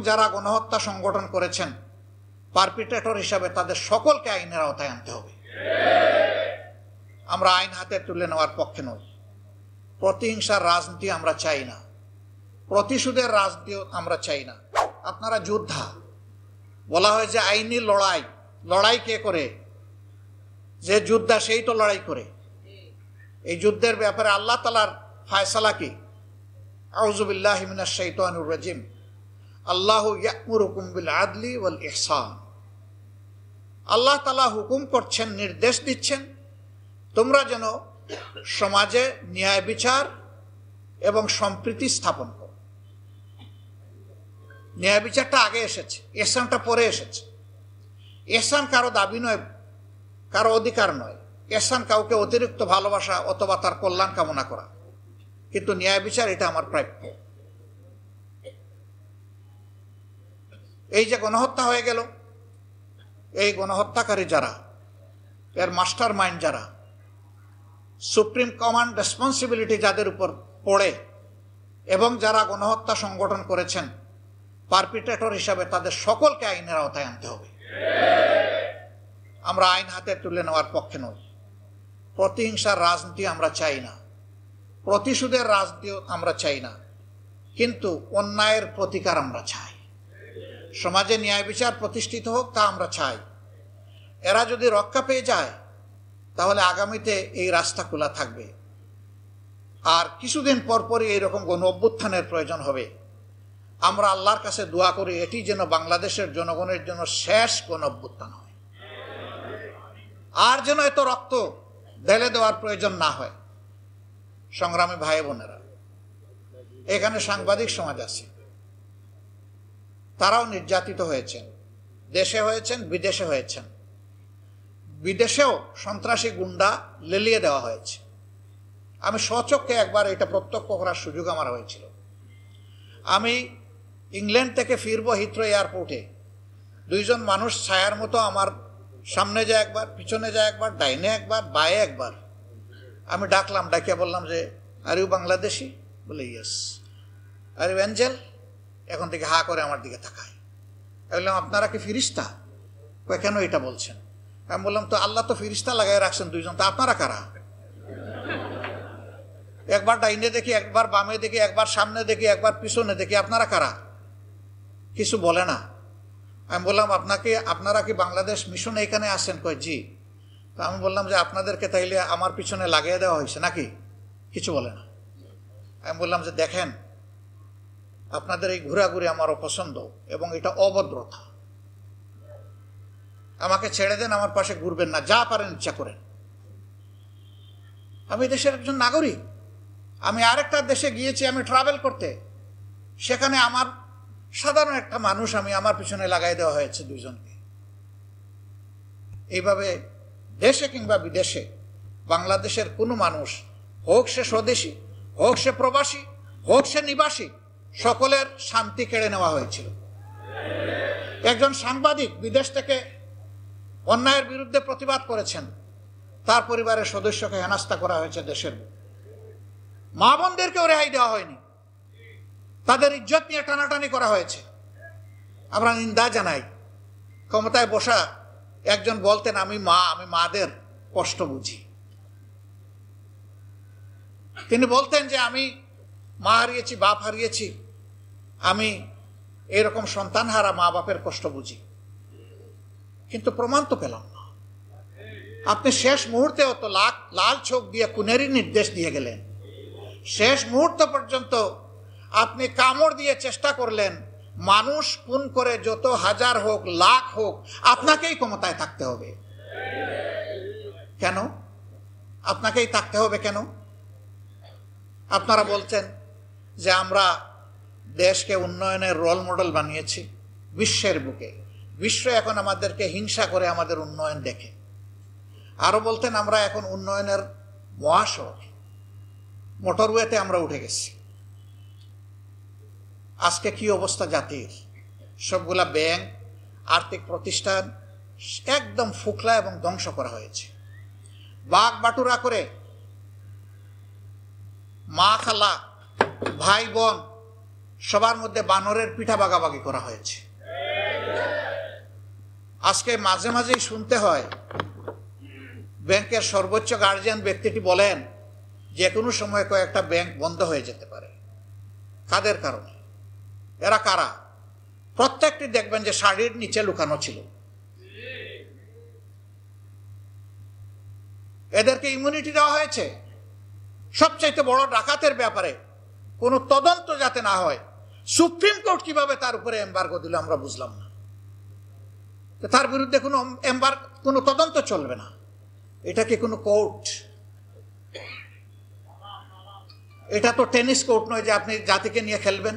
যারা গণহত্যা সংগঠন করেছেন পারপিট্রেটর হিসাবে তাদের সকলকে আইনের আওতায় আনতে হবে। আমরা আইন হাতে তুলে নেওয়ার পক্ষে নই। প্রতিহিংসার রাজনীতি আমরা চাই না, প্রতিশোধের রাজনীতিও আমরা চাই না। আপনারা যোদ্ধা, বলা হয় যে আইনি লড়াই, লড়াই কে করে? যে যোদ্ধা সেই তো লড়াই করে। এই যুদ্ধের ব্যাপারে আল্লাহ তাআলার ফায়সালা কি? আউযু বিল্লাহি মিনাশ শাইতানির রাজিম, আল্লাহু ইয়া'মুরুকুম বিল আদলি ওয়াল ইহসান। আল্লাহ তাআলা হুকুম করছেন, নির্দেশ দিচ্ছেন, তোমরা যেন সমাজে ন্যায় বিচার এবং সম্প্রীতি স্থাপন করো। ন্যায় বিচারটা আগে এসেছে, ইহসানটা পরে এসেছে। ইহসান কারো দাবি নয়, কারো অধিকার নয়। ইহসান কাউকে অতিরিক্ত ভালোবাসা অথবা তার কল্যাণ কামনা করা, কিন্তু ন্যায় বিচার এটা আমার প্রাপ্য। এই যে গণহত্যা হয়ে গেল, এই গণহত্যাকারী যারা, এর মাস্টার মাইন্ড যারা, সুপ্রিম কমান্ড রেসপন্সিবিলিটি যাদের উপর পড়ে এবং যারা গণহত্যা সংগঠন করেছেন পারপিট্রেটর হিসাবে তাদের সকলকে আইনের আওতায় আনতে হবে। আমরা আইন হাতে তুলে নেওয়ার পক্ষে নই। প্রতিহিংসার রাজনীতি আমরা চাই না, প্রতিশোধের রাজনীতিও আমরা চাই না, কিন্তু অন্যায়ের প্রতিকার আমরা চাই। সমাজে ন্যায় বিচার প্রতিষ্ঠিত হোক, তা আমরা চাই। এরা যদি রক্ষা পেয়ে যায় তাহলে আগামীতে এই রাস্তা খোলা থাকবে। আর কিছুদিন পরপরই এইরকম গণ অভ্যুত্থানের প্রয়োজন হবে। আমরা আল্লাহর কাছে দোয়া করি এটি যেন বাংলাদেশের জনগণের জন্য শেষ গণ অভ্যুত্থান হয়, আর যেন এত রক্ত ঢেলে দেওয়ার প্রয়োজন না হয়। সংগ্রামী ভাই বোনেরা, এখানে সাংবাদিক সমাজ আছে, তারাও নির্যাতিত হয়েছেন, দেশে হয়েছেন, বিদেশে হয়েছেন। বিদেশেও সন্ত্রাসী গুন্ডা লেলিয়ে দেওয়া হয়েছে। আমি স্বচক্ষে একবার এটা প্রত্যক্ষ করার সুযোগ আমার হয়েছিল। আমি ইংল্যান্ড থেকে ফিরবো হিথ্রো এয়ারপোর্টে, দুইজন মানুষ ছায়ার মতো আমার সামনে যায় একবার, পিছনে যায় একবার, ডাইনে একবার, বায়ে একবার। আমি ডাকলাম, ডাকিয়া বললাম যে আর ইউ বাংলাদেশি? বলে ইয়েস। Are you Angel? এখন থেকে হা করে আমার দিকে তাকায়। বললাম আপনারা কি ফিরিস্তা? কেন এটা বলছেন? আমি বললাম তো আল্লাহ তো ফিরিস্তা লাগাই রাখছেন দুইজন, তা আপনারা কারা? একবার ডাইনে দেখি, একবার বামে দেখি, একবার সামনে দেখি, একবার পিছনে দেখি, আপনারা কারা? কিছু বলে না। আমি বললাম আপনারা কি বাংলাদেশ মিশনে এখানে আসেন? কয় জি। তো আমি বললাম যে আপনাদেরকে তাইলে আমার পিছনে লাগিয়ে দেওয়া হয়েছে নাকি? কিছু বলে না। আমি বললাম যে দেখেন, আপনাদের এই ঘোরাঘুরি আমার অপছন্দ এবং এটা অভদ্রতা। আমাকে ছেড়ে দেন, আমার পাশে ঘুরবেন না, যা পারেন ইচ্ছা করেন। আমি দেশের একজন নাগরিক। আমি আরেকটা দেশে গিয়েছি আমি ট্রাভেল করতে, সেখানে আমার সাধারণ একটা মানুষ আমি আমার পিছনে লাগাই দেওয়া হয়েছে দুইজনকে। এইভাবে দেশে কিংবা বিদেশে বাংলাদেশের কোনো মানুষ, হোক সে স্বদেশী, হোক সে প্রবাসী, হোক সে নিবাসী, সকলের শান্তি কেড়ে নেওয়া হয়েছিল। একজন সাংবাদিক বিদেশ থেকে অন্যায়ের বিরুদ্ধে প্রতিবাদ করেছেন, তার পরিবারের সদস্যকে হেনস্থা করা হয়েছে দেশের। মা বোনদেরকেও রেহাই দেওয়া হয়নি, তাদের ইজ্জত নিয়ে টানাটানি করা হয়েছে। আমরা নিন্দা জানাই। ক্ষমতায় বসা একজন বলতেন আমি মাদের কষ্ট বুঝি। তিনি বলতেন যে আমি মা হারিয়েছি, বাপ হারিয়েছি, আমি এরকম সন্তান হারা মা বাপের কষ্ট বুঝি, কিন্তু প্রমাণ তো পেলাম না। আপনি শেষ মুহূর্তেও তো লাল চোখ দিয়ে খুনেরই নির্দেশ দিয়ে গেলেন। শেষ মুহূর্ত পর্যন্ত আপনি কামড় দিয়ে চেষ্টা করলেন মানুষ খুন করে যত হাজার হোক, লাখ হোক, আপনাকেই ক্ষমতায় থাকতে হবে। কেন আপনাকেই থাকতে হবে? কেন? আপনারা বলছেন যে আমরা দেশকে উন্নয়নের রোল মডেল বানিয়েছি বিশ্বের বুকে, বিশ্ব এখন আমাদেরকে হিংসা করে আমাদের উন্নয়ন দেখে। আরো বলতেন আমরা এখন উন্নয়নের মহাসড়ক, মোটরওয়েতে আমরা উঠে গেছি। আজকে কি অবস্থা জাতির? সবগুলা ব্যাংক, আর্থিক প্রতিষ্ঠান একদম ফুকলা এবং ধ্বংস করা হয়েছে। বাঘ বাটুরা করে মা খালা, ভাই বোন সবার মধ্যে বানরের পিঠা ভাগাভাগি করা হয়েছে। আজকে মাঝে মাঝেই শুনতে হয় ব্যাংকের সর্বোচ্চ গার্জিয়ান ব্যক্তিটি বলেন যে কোনো সময় কয়েকটা ব্যাংক বন্ধ হয়ে যেতে পারে। কাদের কারণে? এরা কারা? প্রত্যেকটি দেখবেন যে শাড়ির নিচে লুকানো ছিল। এদেরকে ইমিউনিটি দেওয়া হয়েছে। সবচাইতে বড় ডাকাতের ব্যাপারে কোনো তদন্ত যাতে না হয়, সুপ্রিম কোর্ট কিভাবে তার উপরে এমবার্গো দিল আমরা বুঝলাম না। তার বিরুদ্ধে কোনো তদন্ত চলবে না। এটা কি কোনো কোর্ট? এটা তো টেনিস কোর্ট নয় যে আপনি জাতিকে নিয়ে খেলবেন।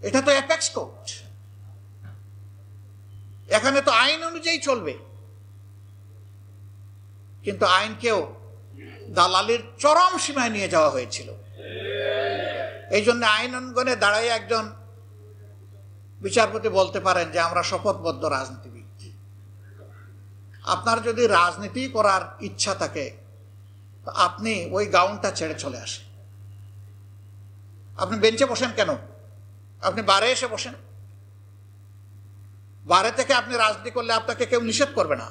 এটা তো অ্যাপেক্স কোর্ট। এখানে তো আইন অনুযায়ী চলবে, কিন্তু আইনকেও দালালির চরম সীমায় নিয়ে যাওয়া হয়েছিল। এই জন্য আইন অঙ্গনে দাঁড়ায় একজন বিচারপতি বলতে পারেন যে আমরা শপথবদ্ধ রাজনীতিবিদ। আপনার যদি রাজনীতি করার ইচ্ছা থাকে তো আপনি ওই গাউনটা ছেড়ে চলে আসেন। আপনি বেঞ্চে বসেন কেন? আপনি বারে এসে বসেন। বারে থেকে আপনি রাজনীতি করলে আপনাকে কেউ নিষেধ করবে না,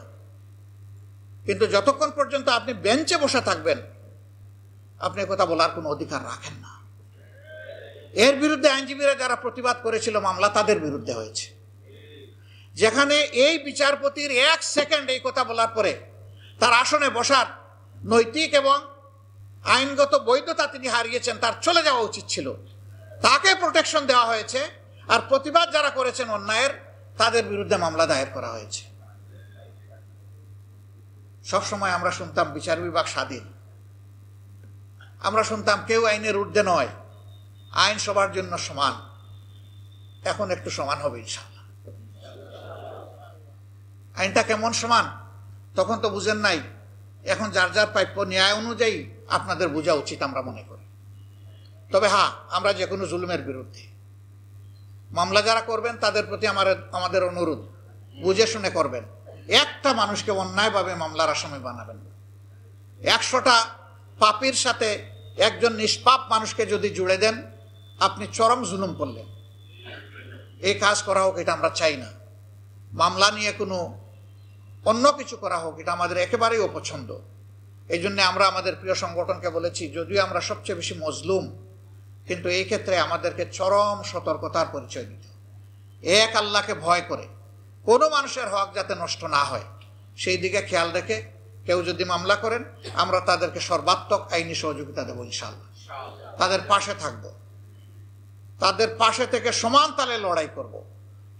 কিন্তু যতক্ষণ পর্যন্ত আপনি বেঞ্চে বসে থাকবেন আপনি কথা বলার কোনো অধিকার রাখেন না। এর বিরুদ্ধে আইনজীবীরা যারা প্রতিবাদ করেছিল মামলা তাদের বিরুদ্ধে হয়েছে। যেখানে এই বিচারপতির 1 সেকেন্ড এই কথা বলার পরে তার আসনে বসার নৈতিক এবং আইনগত বৈধতা তিনি হারিয়েছেন, তার চলে যাওয়া উচিত ছিল, তাকে প্রোটেকশন দেওয়া হয়েছে। আর প্রতিবাদ যারা করেছেন অন্যায়ের তাদের বিরুদ্ধে মামলা দায়ের করা হয়েছে। সবসময় আমরা শুনতাম বিচার বিভাগ স্বাধীন, আমরা শুনতাম কেউ আইনের ঊর্ধ্বে নয়, আইন সবার জন্য সমান। এখন একটু সমান হবে ইনশাআল্লাহ। আইনটা কেমন সমান তখন তো বুঝেন নাই, এখন যার যার প্রাপ্য ন্যায় অনুযায়ী আপনাদের বোঝা উচিত আমরা মনে করি। তবে হ্যাঁ, আমরা যে কোনো জুলুমের বিরুদ্ধে। মামলা যারা করবেন তাদের প্রতি আমাদের অনুরোধ, বুঝে শুনে করবেন। একটা মানুষকে অন্যায়ভাবে মামলার আসামি বানাবেন না। 100টা পাপীর সাথে একজন নিষ্পাপ মানুষকে যদি জুড়ে দেন আপনি চরম জুলুম করলেন। এই কাজ করা হোক এটা আমরা চাই না। মামলা নিয়ে কোনো অন্য কিছু করা হোক এটা আমাদের একেবারেই অপছন্দ। এই জন্য আমরা আমাদের প্রিয় সংগঠনকে বলেছি, যদিও আমরা সবচেয়ে বেশি মজলুম, কিন্তু এই ক্ষেত্রে আমাদেরকে চরম সতর্কতার পরিচয় দিতে, এক আল্লাহকে ভয় করে কোনো মানুষের হক যাতে নষ্ট না হয় সেই দিকে খেয়াল রেখে কেউ যদি মামলা করেন আমরা তাদেরকে সর্বাত্মক আইনি সহযোগিতা দেবো ইনশাআল্লাহ। তাদের পাশে থাকব, তাদের পাশে থেকে সমান তালে লড়াই করব।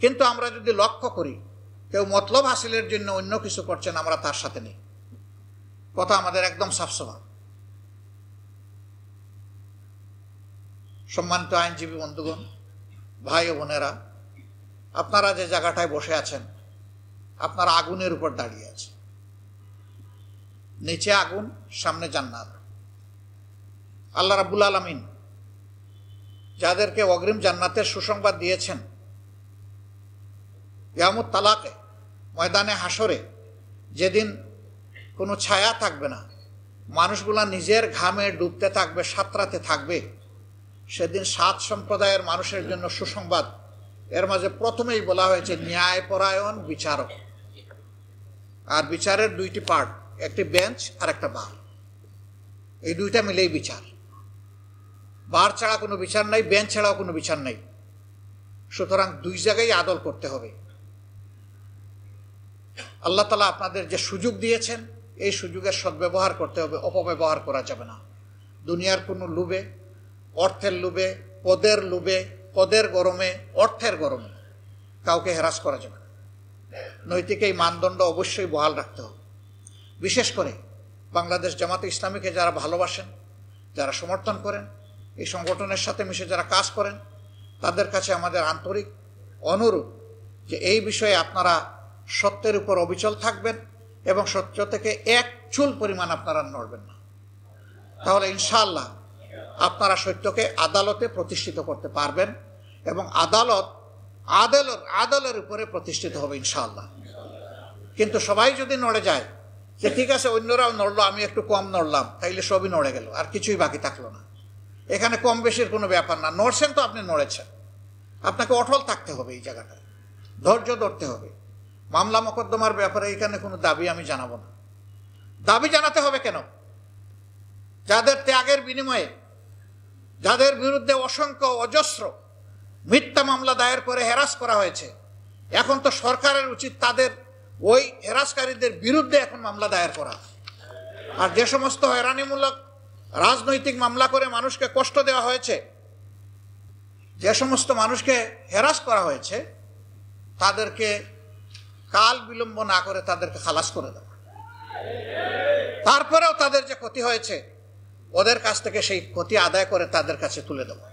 কিন্তু আমরা যদি লক্ষ্য করি কেউ মতলব হাসিলের জন্য অন্য কিছু করছেন, আমরা তার সাথে নেই। কথা আমাদের একদম সাফসফা। সম্মানিত আইনজীবী বন্ধুগণ, ভাই ও বোনেরা, আপনারা যে জায়গাটায় বসে আছেন আপনারা আগুনের উপর দাঁড়িয়ে আছেন। নিচে আগুন, সামনে জান্নাত। আল্লাহ রাব্বুল আলামিন যাদেরকে অগ্রিম জান্নাতের সুসংবাদ দিয়েছেন, ইয়ামুত তালাকে, ময়দানে হাসরে যেদিন কোনো ছায়া থাকবে না, মানুষগুলা নিজের ঘামে ডুবতে থাকবে, সাঁতরাতে থাকবে, সেদিন 7 সম্প্রদায়ের মানুষের জন্য সুসংবাদ। এর মাঝে প্রথমেই বলা হয়েছে ন্যায়পরায়ণ বিচারক। আর বিচারের 2টি পার্ট, একটি বেঞ্চ আর একটা বার। এই 2টা মিলেই বিচার। বার ছাড়া কোনো বিচার নাই, বেঞ্চ ছাড়াও কোনো বিচার নাই। সুতরাং 2 জায়গায় আদল করতে হবে। আল্লাহ তাআলা আপনাদের যে সুযোগ দিয়েছেন এই সুযোগের সদ্ব্যবহার করতে হবে, অপব্যবহার করা যাবে না। দুনিয়ার কোনো লোভে, অর্থের লোভে, পদের লোভে, পদের গরমে, অর্থের গরমে কাউকে হেরাস করা যাবে না। নৈতিক এই মানদণ্ড অবশ্যই বহাল রাখতে হবে। বিশেষ করে বাংলাদেশ জামাতে ইসলামীকে যারা ভালোবাসেন, যারা সমর্থন করেন, এই সংগঠনের সাথে মিশে যারা কাজ করেন, তাদের কাছে আমাদের আন্তরিক অনুরোধ যে এই বিষয়ে আপনারা সত্যের উপর অবিচল থাকবেন এবং সত্য থেকে এক চুল পরিমাণ আপনারা নড়বেন না। তাহলে ইনশাআল্লাহ আপনারা সত্যকে আদালতে প্রতিষ্ঠিত করতে পারবেন এবং আদালত আদলের উপরে প্রতিষ্ঠিত হবে ইনশাআল্লাহ। কিন্তু সবাই যদি নড়ে যায় যে ঠিক আছে অন্যরাও নড়লো, আমি একটু কম নড়লাম, তাইলে সবই নড়ে গেল, আর কিছুই বাকি থাকলো না। এখানে কম বেশির কোনো ব্যাপার না। নড়ছেন তো আপনি নড়েছেন, আপনাকে অটল থাকতে হবে এই জায়গাটায়, ধৈর্য ধরতে হবে। মামলা মোকদ্দমার ব্যাপারে এখানে কোনো দাবি আমি জানাবো না। দাবি জানাতে হবে কেন? যাদের ত্যাগের বিনিময়ে, যাদের বিরুদ্ধে অসংখ্য অজস্র মিথ্যা মামলা দায়ের করে হ্যারাস করা হয়েছে, এখন তো সরকারের উচিত তাদের ওই হ্যারাসকারীদের বিরুদ্ধে এখন মামলা দায়ের করা। আর যে সমস্ত হয়রানিমূলক রাজনৈতিক মামলা করে মানুষকে কষ্ট দেওয়া হয়েছে, যে সমস্ত মানুষকে হ্যারাস করা হয়েছে, তাদেরকে কাল বিলম্ব না করে তাদেরকে খালাস করে দেওয়া। তারপরেও তাদের যে ক্ষতি হয়েছে ওদের কাছ থেকে সেই ক্ষতি আদায় করে তাদের কাছে তুলে দেওয়া।